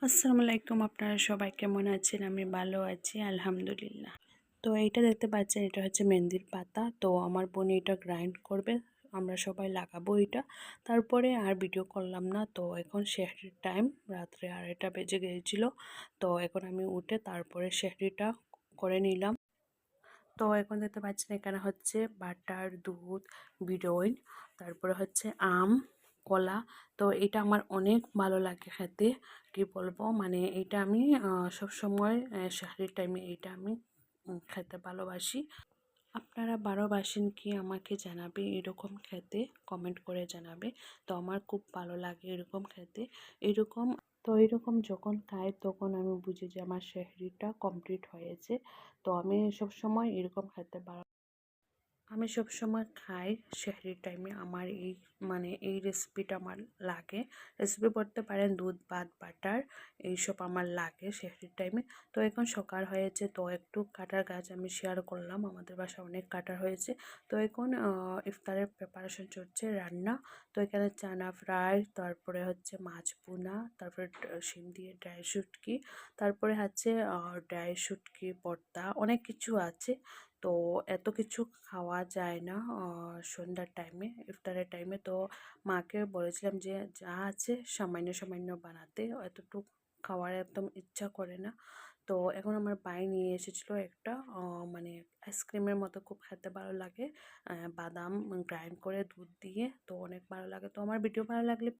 আসসালামু আলাইকুম, আপনারা সবাই কেমন আছেন? আমি ভালো আছি আলহামদুলিল্লাহ। তো এইটা দেখতে পাচ্ছেন, এটা হচ্ছে মেহেন্দির পাতা। তো আমার বোন এটা গ্রাইন্ড করবে, আমরা সবাই লাগাবো এটা। তারপরে আর ভিডিও করলাম না। তো এখন সেহরির টাইম, রাত্রে 2:30 বেজে গিয়েছিল। তো এখন আমি উঠে তারপরে সেহরিটা করে নিলাম। তো এখন দেখতে পাচ্ছেন এখানে হচ্ছে বাটার, দুধ, বিরইন, তারপরে হচ্ছে আম, কলা। তো এটা আমার অনেক ভালো লাগে খেতে, কি বলবো, মানে এটা আমি সবসময় সেহরির টাইমে এটা আমি খেতে ভালোবাসি। আপনারা ভালোবাসেন কি আমাকে জানাবে, এরকম খেতে কমেন্ট করে জানাবে। তো আমার খুব ভালো লাগে এরকম খেতে। এরকম তো এরকম যখন খাই তখন আমি বুঝি যে আমার সেহরিটা কমপ্লিট হয়েছে। তো আমি সবসময় এরকম খেতে আমি সবসময় খাই সেহরির টাইমে। আমার এই এই রেসিপিটা আমার লাগে। রেসিপি বলতে পারেন দুধ, ভাত, বাটার, এইসব আমার লাগে সেহরির টাইমে। তো এখন সকাল হয়েছে, তো একটু কাটার গাছ আমি শেয়ার করলাম, আমাদের বাসায় অনেক কাটার হয়েছে। তো এখন ইফতারের প্রিপারেশন চলছে, রান্না। তো এখানে চানা ফ্রাই, তারপরে হচ্ছে মাছ ভুনা, তারপরে শিম দিয়ে ড্রাই শুটকি, তারপরে হচ্ছে ড্রাই শুটকি ভর্তা, অনেক কিছু আছে। তো এত কিছু খাওয়া যায় না সন্ধ্যার টাইমে, ইফতারের টাইমে। তো মাকে বলেছিলাম যে যা আছে সামান্য সামান্য বানাতে, এতটুকু খাওয়ার একদম ইচ্ছা করে না। তো এখন আমার ভাই নিয়ে এসেছিলো একটা মানে আইসক্রিমের মতো, খুব খেতে ভালো লাগে, বাদাম গ্রাইন্ড করে দুধ দিয়ে, তো অনেক ভালো লাগে। তো আমার ভিডিও ভালো লাগলে